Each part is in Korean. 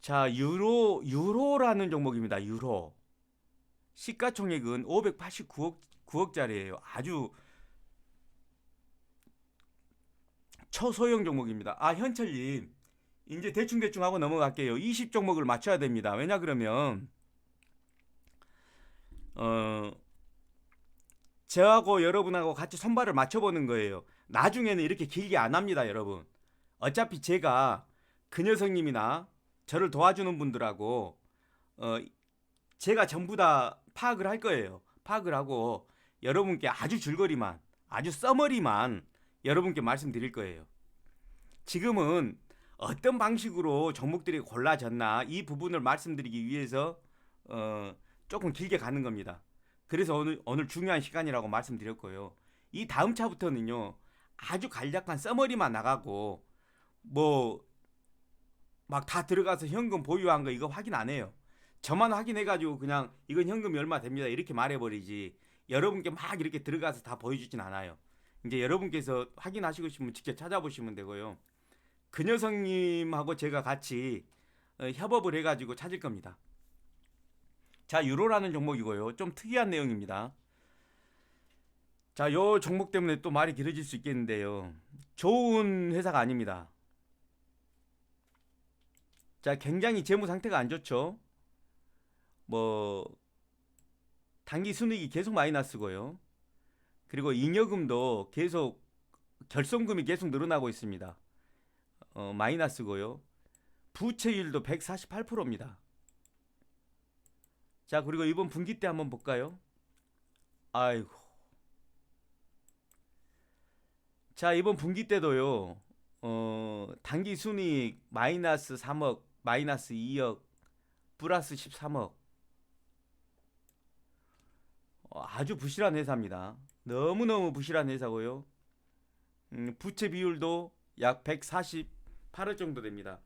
자, 유로라는 종목입니다. 유로. 시가총액은 589억짜리예요. 아주 초소형 종목입니다. 아, 현철님. 이제 대충 하고 넘어갈게요. 20종목을 맞춰야 됩니다. 왜냐 그러면 어, 저하고 여러분하고 같이 손발을 맞춰보는 거예요. 나중에는 이렇게 길게 안 합니다, 여러분. 어차피 제가 그 녀석님이나 저를 도와주는 분들하고 어, 제가 전부 다 파악을 할 거예요. 파악을 하고 여러분께 아주 줄거리만, 아주 써머리만 여러분께 말씀드릴 거예요. 지금은 어떤 방식으로 종목들이 골라졌나 이 부분을 말씀드리기 위해서 조금 길게 가는 겁니다. 그래서 오늘 중요한 시간이라고 말씀드렸고요. 이 다음 차부터는요. 아주 간략한 써머리만 나가고 뭐 막 다 들어가서 현금 보유한 거 이거 확인 안 해요. 저만 확인해가지고 그냥 이건 현금이 얼마 됩니다 이렇게 말해버리지 여러분께 막 이렇게 들어가서 다 보여주진 않아요. 이제 여러분께서 확인하시고 싶으면 직접 찾아보시면 되고요. 그 녀석님하고 제가 같이 협업을 해가지고 찾을 겁니다. 자, 유로라는 종목이고요. 좀 특이한 내용입니다. 자, 요 종목 때문에 또 말이 길어질 수 있겠는데요. 좋은 회사가 아닙니다. 자, 굉장히 재무 상태가 안 좋죠. 뭐 단기 순이익이 계속 마이너스고요. 그리고 잉여금도 계속 결손금이 계속 늘어나고 있습니다. 마이너스고요. 부채율도 148%입니다. 자, 그리고 이번 분기 때 한번 볼까요? 아이고. 자, 이번 분기 때도요. 단기 순이익 마이너스 3억, 마이너스 2억, 플러스 13억. 아주 부실한 회사입니다. 너무너무 부실한 회사고요. 부채 비율도 약 148억 정도 됩니다.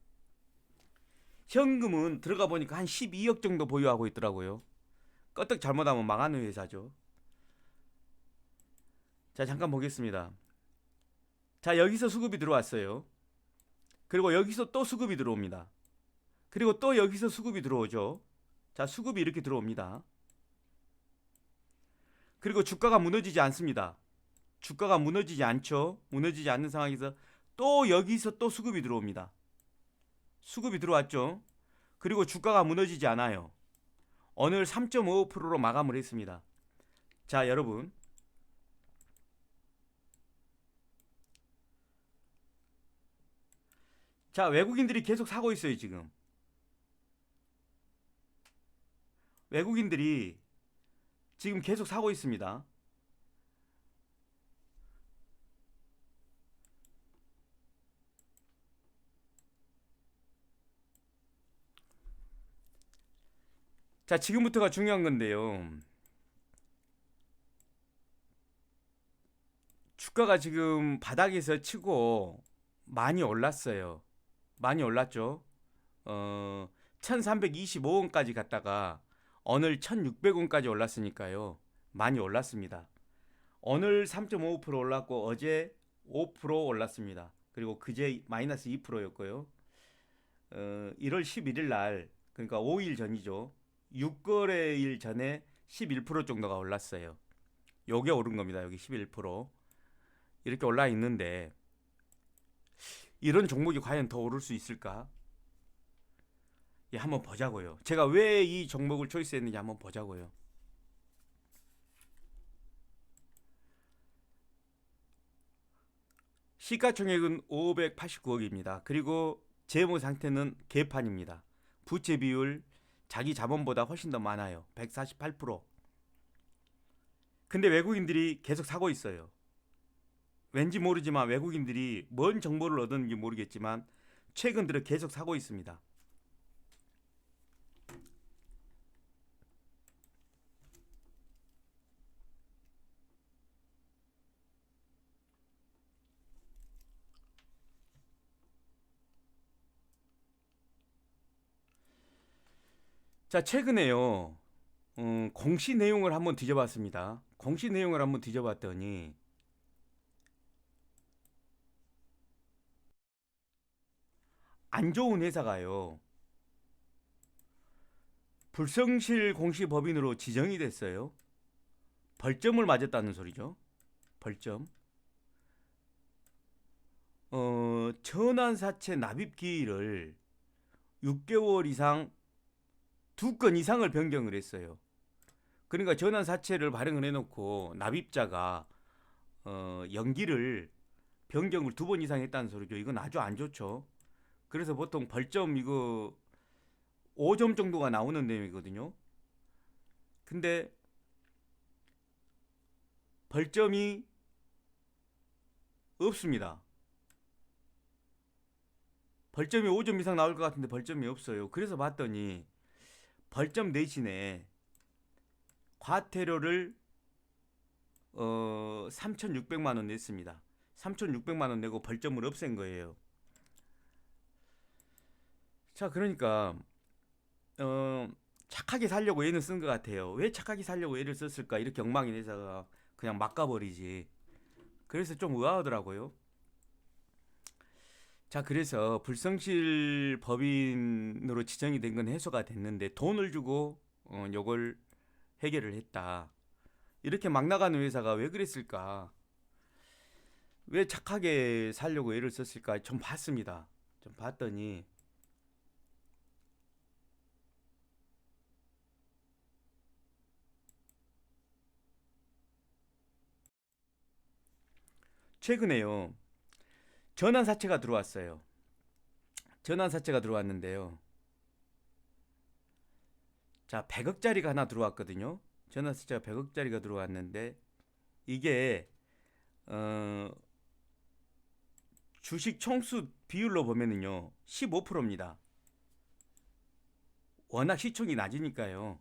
현금은 들어가 보니까 한 12억 정도 보유하고 있더라고요. 껐떡 잘못하면 망하는 회사죠. 자, 잠깐 보겠습니다. 자, 여기서 수급이 들어왔어요. 그리고 여기서 또 수급이 들어옵니다. 그리고 또 여기서 수급이 들어오죠. 자, 수급이 이렇게 들어옵니다. 그리고 주가가 무너지지 않습니다. 주가가 무너지지 않죠. 무너지지 않는 상황에서 또 여기서 또 수급이 들어옵니다. 수급이 들어왔죠. 그리고 주가가 무너지지 않아요. 오늘 3.55%로 마감을 했습니다. 자, 여러분. 자, 외국인들이 계속 사고 있어요, 지금. 외국인들이 지금 계속 사고 있습니다. 자, 지금부터가 중요한 건데요. 주가가 지금 바닥에서 치고 많이 올랐어요. 많이 올랐죠. 1325원까지 갔다가 오늘 1600원까지 올랐으니까요. 많이 올랐습니다. 오늘 3.55% 올랐고 어제 5% 올랐습니다. 그리고 그제 마이너스 2%였고요. 1월 11일 날 그러니까 5일 전이죠. 6거래일 전에 11% 정도가 올랐어요. 요게 오른 겁니다. 여기 11% 이렇게 올라 있는데 이런 종목이 과연 더 오를 수 있을까? 예, 한번 보자고요. 제가 왜 이 종목을 초이스했는지 한번 보자고요. 시가총액은 589억입니다. 그리고 재무 상태는 개판입니다. 부채 비율 자기 자본보다 훨씬 더 많아요. 148%. 근데 외국인들이 계속 사고 있어요. 왠지 모르지만 외국인들이 뭔 정보를 얻었는지 모르겠지만 최근 들어 계속 사고 있습니다. 자, 최근에요. 공시 내용을 한번 뒤져봤습니다. 공시 내용을 한번 뒤져봤더니 안 좋은 회사가요. 불성실 공시법인으로 지정이 됐어요. 벌점을 맞았다는 소리죠. 벌점. 전환사채 납입 기일을 6개월 이상 2건 이상을 변경을 했어요. 그러니까 전환사채를 발행을 해놓고 납입자가 연기를 변경을 2번 이상 했다는 소리죠. 이건 아주 안 좋죠. 그래서 보통 벌점 이거 5점 정도가 나오는 내용이거든요. 근데 벌점이 없습니다. 벌점이 5점 이상 나올 것 같은데 벌점이 없어요. 그래서 봤더니 벌점 대신에 과태료를 3,600만 원 냈습니다. 3,600만 원 내고 벌점을 없앤 거예요. 자, 그러니까 착하게 살려고 얘는 쓴 것 같아요. 왜 착하게 살려고 얘를 썼을까? 이렇게 엉망인 회사가 그냥 막 가버리지. 그래서 좀 의아하더라고요. 자, 그래서 불성실 법인으로 지정이 된 건 해소가 됐는데 돈을 주고 요걸 해결을 했다. 이렇게 막 나가는 회사가 왜 그랬을까? 왜 착하게 살려고 애를 썼을까? 좀 봤습니다. 좀 봤더니 최근에요. 전환사채가 들어왔어요. 전환사채가 들어왔는데요. 자, 100억짜리가 하나 들어왔거든요. 전환사채가 100억짜리가 들어왔는데 이게 주식 총수 비율로 보면은요 15%입니다. 워낙 시총이 낮으니까요.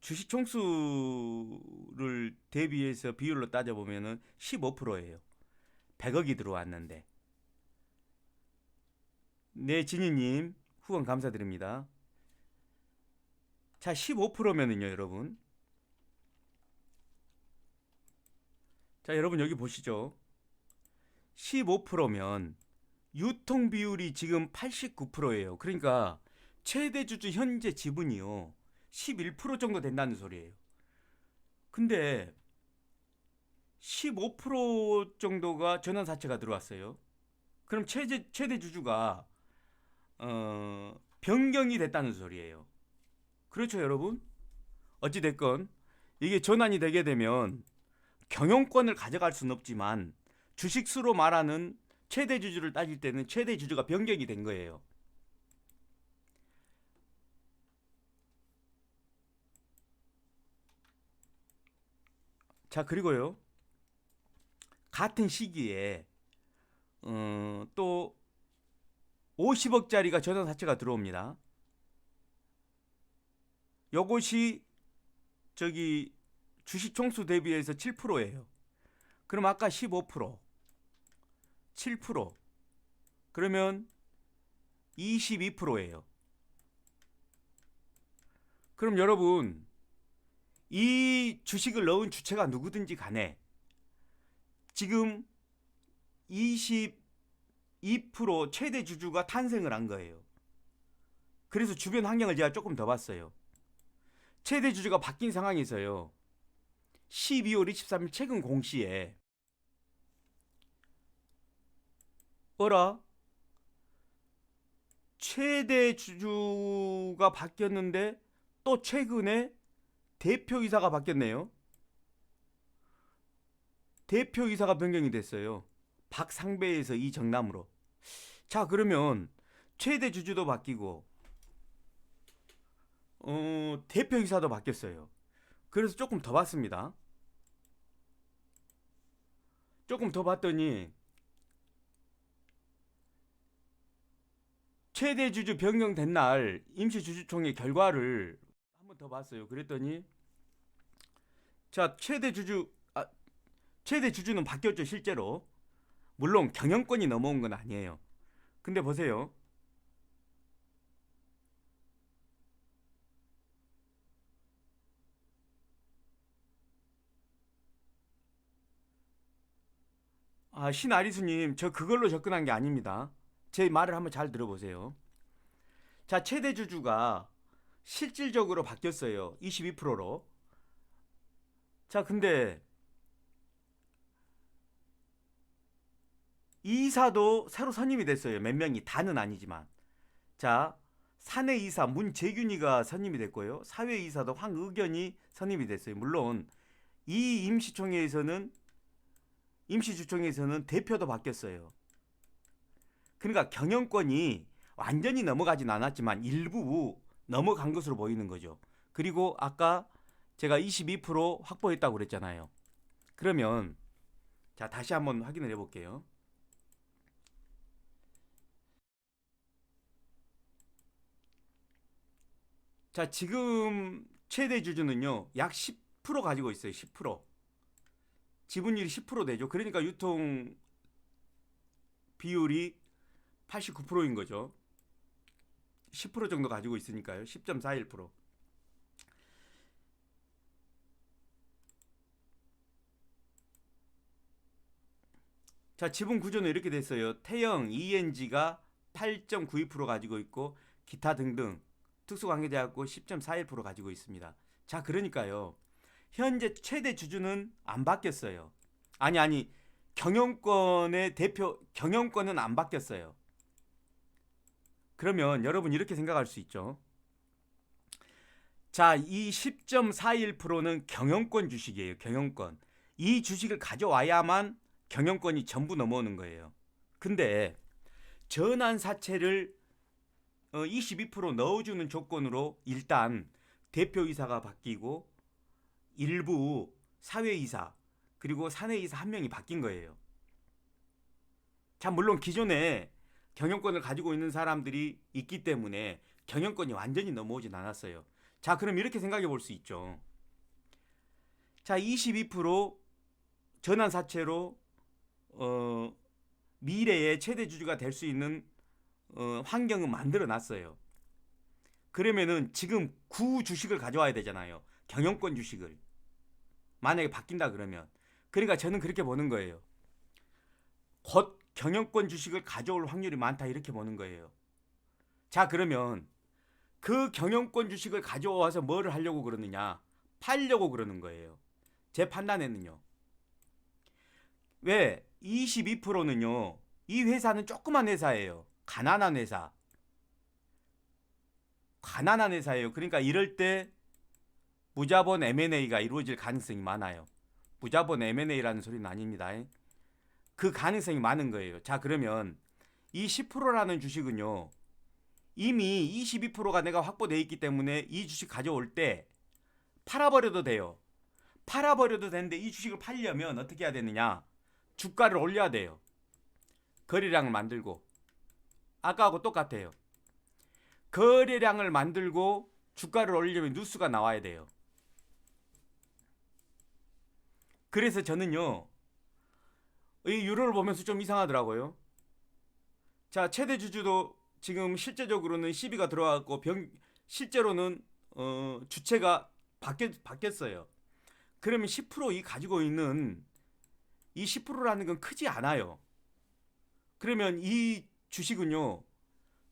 주식 총수를 대비해서 비율로 따져보면은 15%예요. 100억이 들어왔는데. 네, 진희님 후원 감사드립니다. 자, 15%면은요, 여러분. 자, 여러분 여기 보시죠. 15%면 유통 비율이 지금 89%예요. 그러니까 최대 주주 현재 지분이요. 11% 정도 된다는 소리예요. 근데 15% 정도가 전환사채가 들어왔어요. 그럼 최대 주주가 변경이 됐다는 소리예요. 그렇죠, 여러분? 어찌 됐건 이게 전환이 되게 되면 경영권을 가져갈 수는 없지만 주식수로 말하는 최대 주주를 따질 때는 최대 주주가 변경이 된 거예요. 자, 그리고요. 같은 시기에 또 50억짜리가 전환사채가 들어옵니다. 요것이 저기 주식 총수 대비해서 7%예요. 그럼 아까 15%, 7%, 그러면 22%예요. 그럼 여러분, 이 주식을 넣은 주체가 누구든지 간에 지금 22% 최대 주주가 탄생을 한 거예요. 그래서 주변 환경을 제가 조금 더 봤어요. 최대 주주가 바뀐 상황에서요. 12월 23일 최근 공시에 어라? 최대 주주가 바뀌었는데 또 최근에 대표이사가 바뀌었네요. 대표이사가 변경이 됐어요. 박상배에서 이정남으로. 자, 그러면 최대 주주도 바뀌고 대표이사도 바뀌었어요. 그래서 조금 더 봤습니다. 조금 더 봤더니 최대 주주 변경된 날 임시주주총회 결과를 한번 더 봤어요. 그랬더니 자, 최대 주주는 바뀌었죠, 실제로. 물론 경영권이 넘어온 건 아니에요. 근데 보세요. 아, 신아리수님, 저 그걸로 접근한 게 아닙니다. 제 말을 한번 잘 들어보세요. 자, 최대 주주가 실질적으로 바뀌었어요. 22%로. 자, 근데 이사도 새로 선임이 됐어요. 몇 명이, 다는 아니지만. 자, 사내이사 문재균이가 선임이 됐고요. 사회이사도 황의견이 선임이 됐어요. 물론 이 임시주총회에서는 대표도 바뀌었어요. 그러니까 경영권이 완전히 넘어가진 않았지만 일부 넘어간 것으로 보이는 거죠. 그리고 아까 제가 22% 확보했다고 그랬잖아요. 그러면 자, 다시 한번 확인을 해볼게요. 자, 지금 최대 주주는요, 약 10% 가지고 있어요. 10%. 지분율이 10% 되죠. 그러니까 유통 비율이 89%인 거죠. 10% 정도 가지고 있으니까요. 10.41%. 자, 지분 구조는 이렇게 됐어요. 태영, ENG가 8.92% 가지고 있고 기타 등등 특수관계자하고 10.41% 가지고 있습니다. 자, 그러니까요. 현재 최대 주주는 안 바뀌었어요. 아니, 경영권은 안 바뀌었어요. 그러면 여러분 이렇게 생각할 수 있죠. 자, 이 10.41%는 경영권 주식이에요. 경영권. 이 주식을 가져와야만 경영권이 전부 넘어오는 거예요. 근데 전환사채를 22% 넣어주는 조건으로 일단 대표이사가 바뀌고 일부 사회이사 그리고 사내이사 한 명이 바뀐 거예요. 자, 물론 기존에 경영권을 가지고 있는 사람들이 있기 때문에 경영권이 완전히 넘어오진 않았어요. 자, 그럼 이렇게 생각해 볼 수 있죠. 자, 22% 전환사채로 미래의 최대 주주가 될 수 있는 환경은 만들어 놨어요. 그러면은 지금 구 주식을 가져와야 되잖아요. 경영권 주식을. 만약에 바뀐다 그러면. 그러니까 저는 그렇게 보는 거예요. 곧 경영권 주식을 가져올 확률이 많다 이렇게 보는 거예요. 자, 그러면 그 경영권 주식을 가져와서 뭐를 하려고 그러느냐? 팔려고 그러는 거예요. 제 판단에는요. 왜? 22%는요. 이 회사는 조그만 회사예요. 가난한 회사예요. 그러니까 이럴 때 무자본 M&A가 이루어질 가능성이 많아요. 무자본 M&A라는 소리는 아닙니다. 그 가능성이 많은 거예요. 자, 그러면 이 10%라는 주식은요. 이미 22%가 내가 확보되어 있기 때문에 이 주식 가져올 때 팔아버려도 돼요. 팔아버려도 되는데 이 주식을 팔려면 어떻게 해야 되느냐? 주가를 올려야 돼요. 거래량을 만들고. 아까하고 똑같아요. 거래량을 만들고 주가를 올리려면 뉴스가 나와야 돼요. 그래서 저는요. 이 유로를 보면서 좀 이상하더라고요. 자, 최대 주주도 지금 실제적으로는 시비가 들어왔고 실제로는 주체가 바뀌었어요. 그러면 10% 가지고 있는 이 10%라는 건 크지 않아요. 그러면 이 주식은요.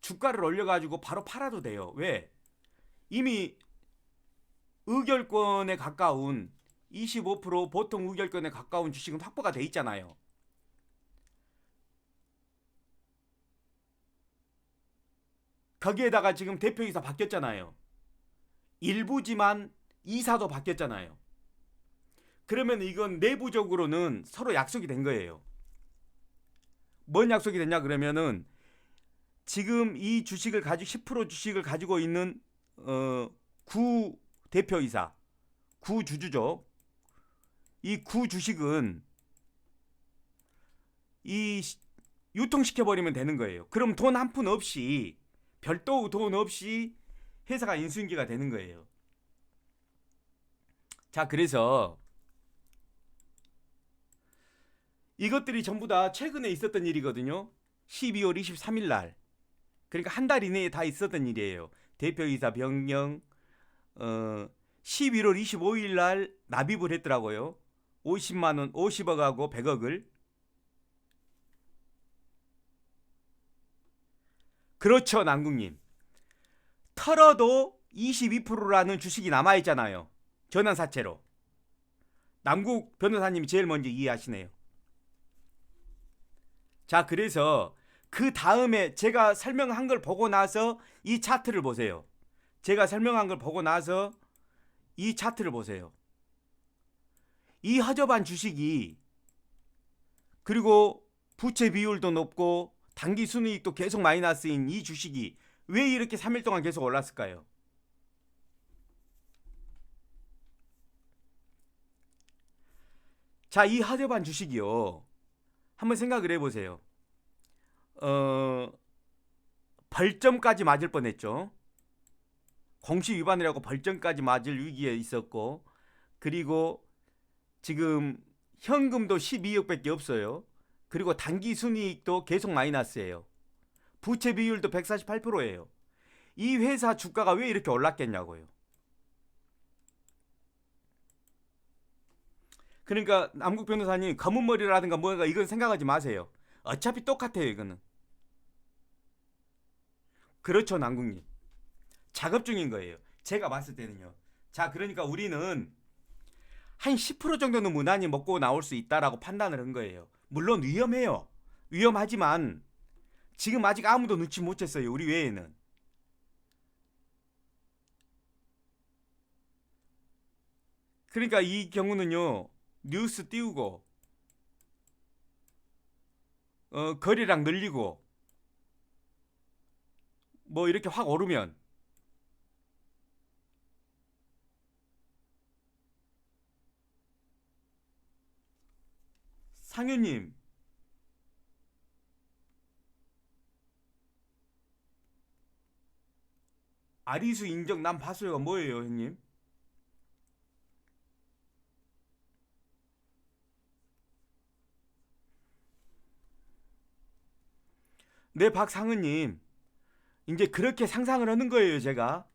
주가를 올려가지고 바로 팔아도 돼요. 왜? 이미 의결권에 가까운 25% 보통 의결권에 가까운 주식은 확보가 돼 있잖아요. 거기에다가 지금 대표이사 바뀌었잖아요. 일부지만 이사도 바뀌었잖아요. 그러면 이건 내부적으로는 서로 약속이 된 거예요. 뭔 약속이 됐냐 그러면은 지금 이 주식을 가지고 10% 주식을 가지고 있는 구 대표이사, 구 주주죠. 이 구 주식은 이 유통시켜 버리면 되는 거예요. 그럼 돈 한 푼 없이 별도 돈 없이 회사가 인수인계가 되는 거예요. 자, 그래서 이것들이 전부 다 최근에 있었던 일이거든요. 12월 23일 날. 그러니까 한 달 이내에 다 있었던 일이에요. 대표이사 변경 11월 25일 날 납입을 했더라고요. 50만 원, 50억하고 100억을. 그렇죠, 남궁님. 털어도 22%라는 주식이 남아있잖아요. 전환사채로. 남국 변호사님이 제일 먼저 이해하시네요. 자, 그래서 그 다음에 제가 설명한 걸 보고 나서 이 차트를 보세요. 제가 설명한 걸 보고 나서 이 차트를 보세요. 이 허접한 주식이, 그리고 부채 비율도 높고 단기 순이익도 계속 마이너스인 이 주식이 왜 이렇게 3일 동안 계속 올랐을까요? 자, 이 허접한 주식이요. 한번 생각을 해보세요. 벌점까지 맞을 뻔했죠. 공시 위반이라고 벌점까지 맞을 위기에 있었고, 그리고 지금 현금도 12억밖에 없어요. 그리고 단기 순이익도 계속 마이너스예요. 부채 비율도 148%예요. 이 회사 주가가 왜 이렇게 올랐겠냐고요. 그러니까 남국 변호사님, 검은 머리라든가 뭐가 이건 생각하지 마세요. 어차피 똑같아요, 이거는. 그렇죠, 남국님. 작업 중인 거예요. 제가 봤을 때는요. 자, 그러니까 우리는 한 10% 정도는 무난히 먹고 나올 수 있다라고 판단을 한 거예요. 물론 위험해요. 위험하지만 지금 아직 아무도 눈치 못 챘어요. 우리 외에는. 그러니까 이 경우는요. 뉴스 띄우고 거래량 늘리고 뭐 이렇게 확 오르면, 상윤님, 아리수 인정 난 봤어요가 뭐예요, 형님? 네, 박상은님. 이제 그렇게 상상을 하는 거예요, 제가.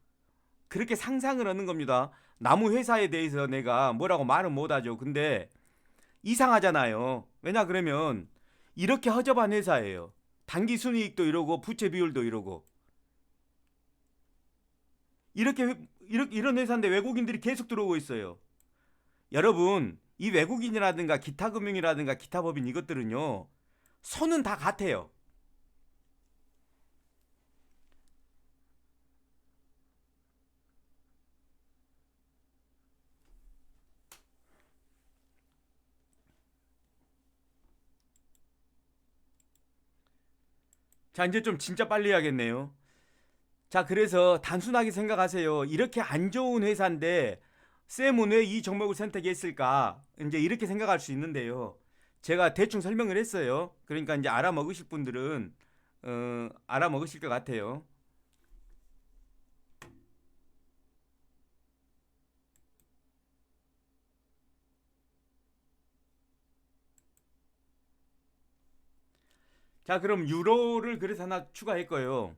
그렇게 상상을 하는 겁니다. 나무 회사에 대해서 내가 뭐라고 말은 못하죠. 근데 이상하잖아요. 왜냐 그러면 이렇게 허접한 회사예요. 단기 순이익도 이러고 부채 비율도 이러고 이런 회사인데 외국인들이 계속 들어오고 있어요. 여러분, 이 외국인이라든가 기타 금융이라든가 기타 법인 이것들은요, 손은 다 같아요. 자, 이제 좀 진짜 빨리 해야겠네요. 자, 그래서 단순하게 생각하세요. 이렇게 안 좋은 회사인데 쌤은 왜 이 종목을 선택했을까? 이제 이렇게 생각할 수 있는데요. 제가 대충 설명을 했어요. 그러니까 이제 알아먹으실 분들은 알아먹으실 것 같아요. 자, 그럼 유로를 그래서 하나 추가할 거예요.